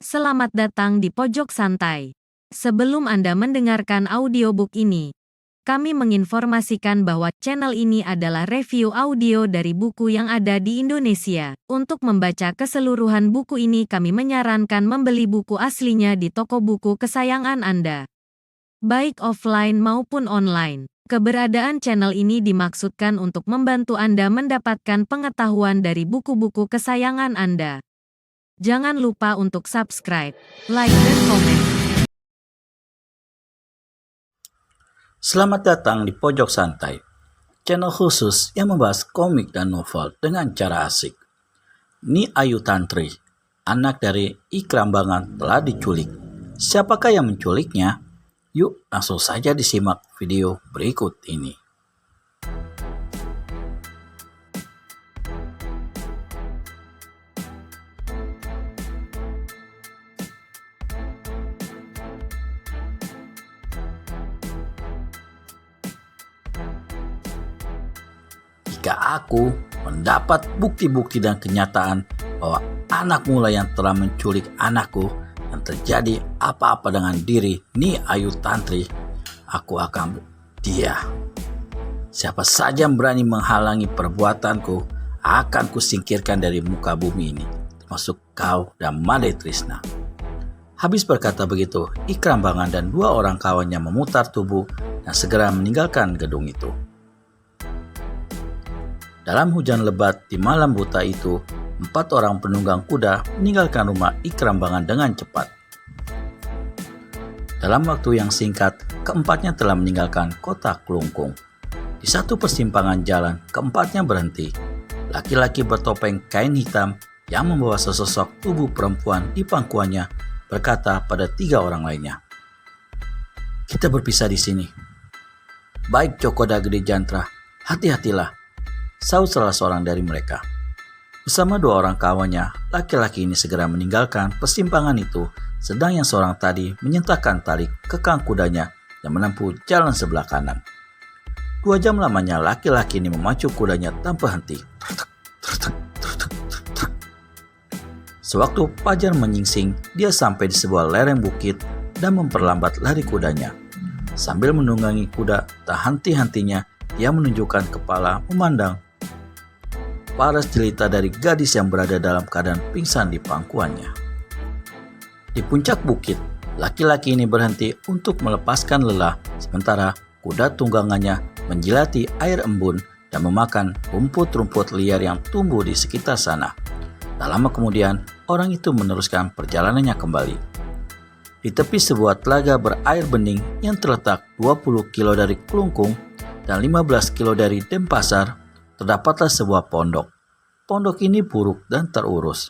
Selamat datang di Pojok Santai. Sebelum Anda mendengarkan audiobook ini, kami menginformasikan bahwa channel ini adalah review audio dari buku yang ada di Indonesia. Untuk membaca keseluruhan buku ini kami menyarankan membeli buku aslinya di toko buku kesayangan Anda, baik offline maupun online. Keberadaan channel ini dimaksudkan untuk membantu Anda mendapatkan pengetahuan dari buku-buku kesayangan Anda. Jangan lupa untuk subscribe, like, dan komen. Selamat datang di Pojok Santai, channel khusus yang membahas komik dan novel dengan cara asik. Ni Ayu Tantri, anak dari Ikram Bangan, telah diculik. Siapakah yang menculiknya? Yuk langsung saja disimak video berikut ini. Jika aku mendapat bukti-bukti dan kenyataan bahwa anakmu lah yang telah menculik anakku dan terjadi apa-apa dengan diri Ni Ayu Tantri, aku akan dia. Siapa saja yang berani menghalangi perbuatanku akan kusingkirkan dari muka bumi ini, termasuk kau dan Made Trisna. Habis berkata begitu, Ikram Bangan dan dua orang kawannya memutar tubuh dan segera meninggalkan gedung itu. Dalam hujan lebat di malam buta itu, 4 orang penunggang kuda meninggalkan rumah Ikram Bangan dengan cepat. Dalam waktu yang singkat, keempatnya telah meninggalkan kota Klungkung. Di satu persimpangan jalan, keempatnya berhenti. Laki-laki bertopeng kain hitam yang membawa sesosok tubuh perempuan di pangkuannya berkata pada 3 orang lainnya, "Kita berpisah di sini." "Baik, Cokoda Gede Jantra, hati-hatilah," sahut salah seorang dari mereka. Bersama 2 orang kawannya, laki-laki ini segera meninggalkan persimpangan itu, sedang yang seorang tadi menyentakkan tali kekang kudanya dan menempuh jalan sebelah kanan. 2 jam lamanya laki-laki ini memacu kudanya tanpa henti. Sewaktu fajar menyingsing, dia sampai di sebuah lereng bukit dan memperlambat lari kudanya. Sambil menunggangi kuda, tak henti-hentinya dia menunjukkan kepala memandang paras jelita dari gadis yang berada dalam keadaan pingsan di pangkuannya. Di puncak bukit, laki-laki ini berhenti untuk melepaskan lelah, sementara kuda tunggangannya menjilati air embun dan memakan rumput-rumput liar yang tumbuh di sekitar sana. Tak lama kemudian, orang itu meneruskan perjalanannya kembali. Di tepi sebuah telaga berair bening yang terletak 20 kilo dari Klungkung dan 15 kilo dari Denpasar, terdapatlah sebuah pondok. Pondok ini buruk dan terurus.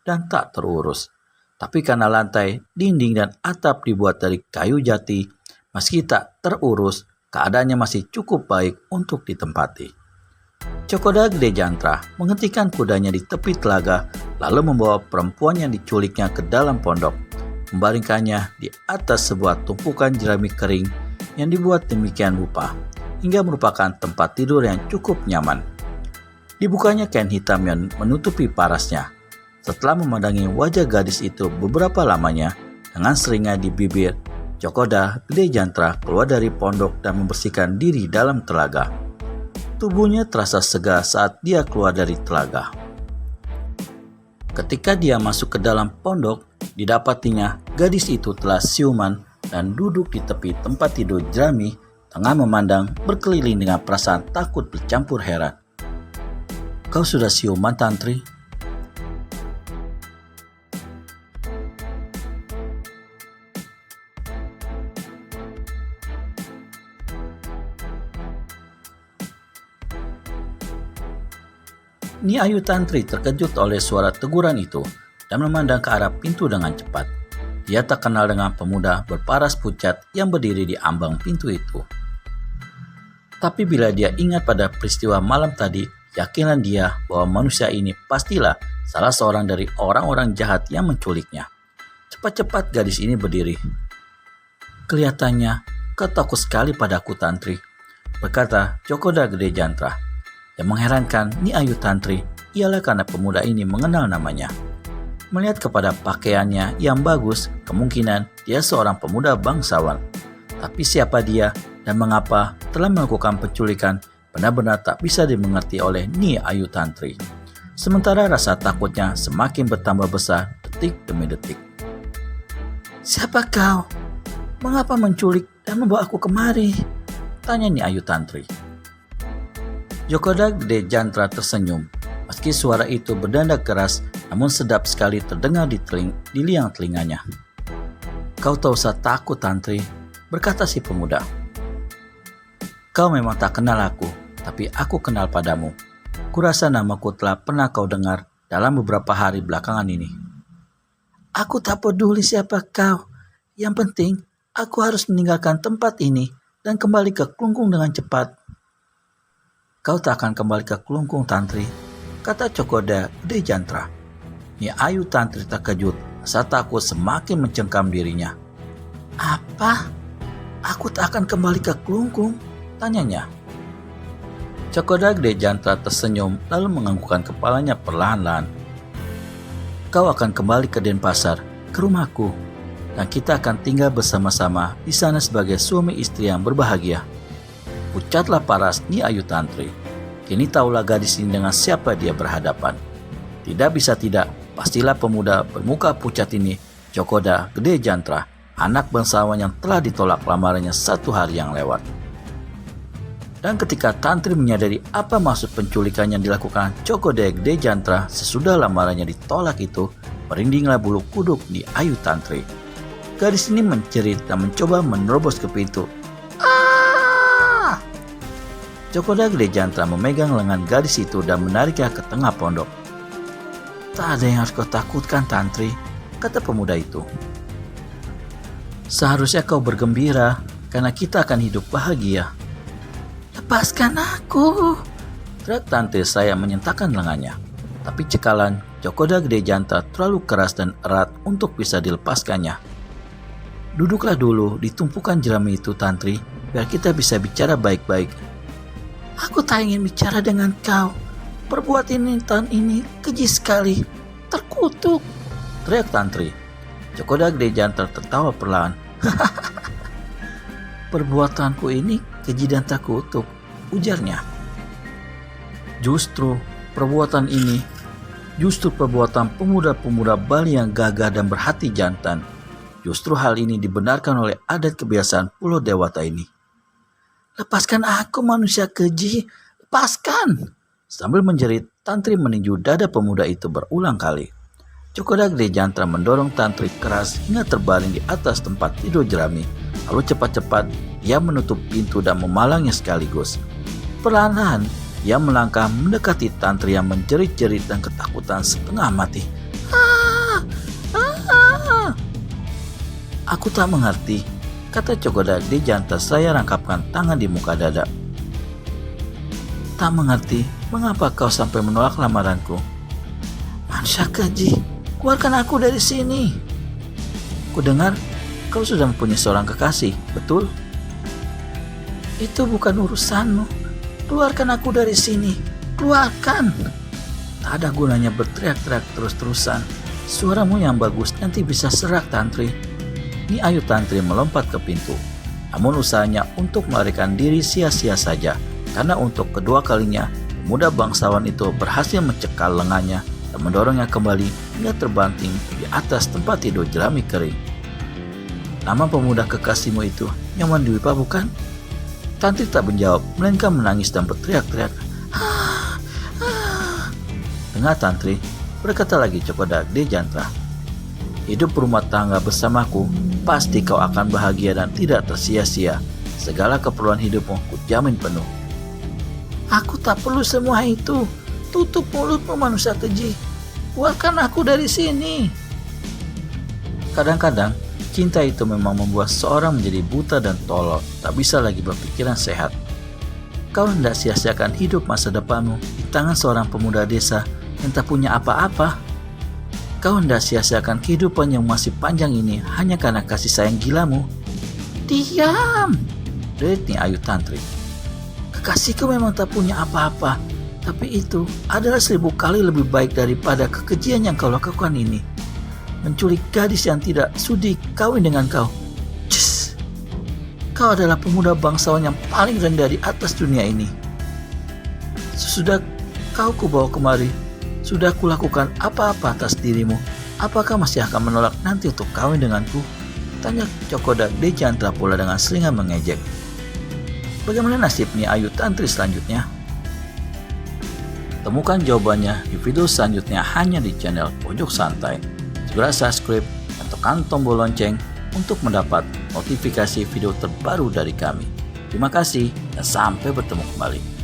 Dan tak terurus. Tapi karena lantai, dinding, dan atap dibuat dari kayu jati, meski tak terurus, keadaannya masih cukup baik untuk ditempati. Cokoda Gede Jantra menghentikan kudanya di tepi telaga, lalu membawa perempuan yang diculiknya ke dalam pondok, membaringkannya di atas sebuah tumpukan jerami kering yang dibuat demikian rupa, hingga merupakan tempat tidur yang cukup nyaman. Dibukanya kain hitam yang menutupi parasnya. Setelah memandangi wajah gadis itu beberapa lamanya, dengan seringai di bibir, Cokoda Gede Jantra keluar dari pondok dan membersihkan diri dalam telaga. Tubuhnya terasa segar saat dia keluar dari telaga. Ketika dia masuk ke dalam pondok, didapatinya gadis itu telah siuman dan duduk di tepi tempat tidur jerami, tengah memandang berkeliling dengan perasaan takut bercampur heran. "Kau sudah siuman, Tantri?" Ni Ayu Tantri terkejut oleh suara teguran itu dan memandang ke arah pintu dengan cepat. Dia tak kenal dengan pemuda berparas pucat yang berdiri di ambang pintu itu. Tapi bila dia ingat pada peristiwa malam tadi, yakinlah dia bahwa manusia ini pastilah salah seorang dari orang-orang jahat yang menculiknya. Cepat-cepat gadis ini berdiri. "Kelihatannya kau takut sekali padaku, Tantri," berkata Cokoda Gede Jantra. Yang mengherankan Ni Ayu Tantri ialah karena pemuda ini mengenal namanya. Melihat kepada pakaiannya yang bagus, kemungkinan dia seorang pemuda bangsawan. Tapi siapa dia dan mengapa telah melakukan penculikan benar-benar tak bisa dimengerti oleh Nyi Ayu Tantri. Sementara rasa takutnya semakin bertambah besar detik demi detik. "Siapa kau? Mengapa menculik dan membawa aku kemari?" tanya Nyi Ayu Tantri. Djokoda Gede Jantra tersenyum. Meski suara itu bernada keras, namun sedap sekali terdengar di liang telinganya. "Kau tak usah takut, Tantri," berkata si pemuda. "Kau memang tak kenal aku, tapi aku kenal padamu. Kurasa namaku telah pernah kau dengar dalam beberapa hari belakangan ini." "Aku tak peduli siapa kau. Yang penting, aku harus meninggalkan tempat ini dan kembali ke Klungkung dengan cepat." "Kau tak akan kembali ke Klungkung, Tantri," kata Djokoda Gede Jantra. Nyi Ayu Tantri terkejut saat takut semakin mencengkam dirinya. "Apa? Aku tak akan kembali ke Klungkung?" tanyanya. Djokoda Gede Jantra tersenyum lalu menganggukkan kepalanya perlahan-lahan. "Kau akan kembali ke Denpasar, ke rumahku, dan kita akan tinggal bersama-sama di sana sebagai suami istri yang berbahagia," ucaplah paras Nyi Ayu Tantri. Kini tahulah gadis ini dengan siapa dia berhadapan. Tidak bisa tidak, pastilah pemuda bermuka pucat ini Djokoda Gede Jantra, anak bangsawan yang telah ditolak lamarannya 1 hari yang lewat. Dan ketika Tantri menyadari apa maksud penculikan yang dilakukan Djokoda Gede Jantra sesudah lamarannya ditolak itu, merindinglah bulu kuduk di Ayu Tantri. Gadis ini menjerit dan mencoba menerobos ke pintu. Djokoda Gede Jantra memegang lengan gadis itu dan menariknya ke tengah pondok. "Tak ada yang harus kau takutkan, Tantri," kata pemuda itu. "Seharusnya kau bergembira karena kita akan hidup bahagia." "Lepaskan aku!" teriak Tantri saya menyentakkan lengannya. Tapi cekalan Djokoda Gede Jantra terlalu keras dan erat untuk bisa dilepaskannya. "Duduklah dulu di tumpukan jerami itu, Tantri, biar kita bisa bicara baik-baik." "Aku tak ingin bicara dengan kau. Perbuatan ini keji sekali. Terkutuk!" teriak Tantri. Djokoda Gede Jantra tertawa perlahan. "Perbuatanku ini keji dan terkutuk," ujarnya. Justru perbuatan pemuda-pemuda Bali yang gagah dan berhati jantan. Justru hal ini dibenarkan oleh adat kebiasaan Pulau Dewata ini. "Lepaskan aku, manusia keji, lepaskan!" Sambil menjerit, Tantri meninju dada pemuda itu berulang kali. Djokoda Gede Jantra mendorong Tantri keras hingga terbaring di atas tempat tidur jerami. Lalu cepat-cepat ia menutup pintu dan memalangnya sekaligus. Perlahan-lahan ia melangkah mendekati Tantri yang menjerit-jerit dan ketakutan setengah mati. "Aku tak mengerti," kata Djokoda Gede Jantra saya rangkapkan tangan di muka dada. "Tak mengerti mengapa kau sampai menolak lamaranku?" "Manusia keji, keluarkan aku dari sini." "Kudengar kau sudah mempunyai seorang kekasih, betul?" "Itu bukan urusanmu. Keluarkan aku dari sini. Keluarkan!" Tak ada gunanya berteriak-teriak terus-terusan. Suaramu yang bagus nanti bisa serak, Tantri. Nyi Ayu Tantri melompat ke pintu. Namun usahanya untuk melarikan diri sia-sia saja, karena untuk kedua kalinya pemuda bangsawan itu berhasil mencekal lengannya dan mendorongnya kembali hingga terbanting di atas tempat tidur jerami kering. "Nama pemuda kekasihmu itu Nyaman Dwipa, bukan?" Tantri tak menjawab, melainkan menangis dan berteriak-teriak. Dengar Tantri, berkata lagi Djokoda Gede Jantra. "Hidup berumah tangga bersamaku, pasti kau akan bahagia dan tidak tersia-sia. Segala keperluan hidupmu kujamin penuh." "Aku tak perlu semua itu. Tutup mulutmu, manusia keji. Keluarkan aku dari sini." Kadang-kadang cinta itu memang membuat seorang menjadi buta dan tolol, tak bisa lagi berpikiran sehat. Kau hendak sia-siakan hidup masa depanmu di tangan seorang pemuda desa yang tak punya apa-apa. Kau hendak sia-siakan kehidupan yang masih panjang ini hanya karena kasih sayang gilamu. "Diam!" derit Nyi Ayu Tantri. "Kekasihku memang tak punya apa-apa, Tapi itu adalah 1000 kali lebih baik daripada kekejian yang kau lakukan ini. Menculik gadis yang tidak sudi kawin dengan kau. Cis, kau adalah pemuda bangsawan yang paling rendah di atas dunia ini. Sesudah kau kubawa kemari, sudah kulakukan apa-apa atas dirimu. Apakah masih akan menolak nanti untuk kawin denganku? Tanya Cokodak Dejantara pula dengan selingan mengejek. Bagaimana nasibnya Ayu Tantri selanjutnya? Temukan jawabannya di video selanjutnya hanya di channel Pojok Santai. Segera subscribe dan tekan tombol lonceng untuk mendapat notifikasi video terbaru dari kami. Terima kasih dan sampai bertemu kembali.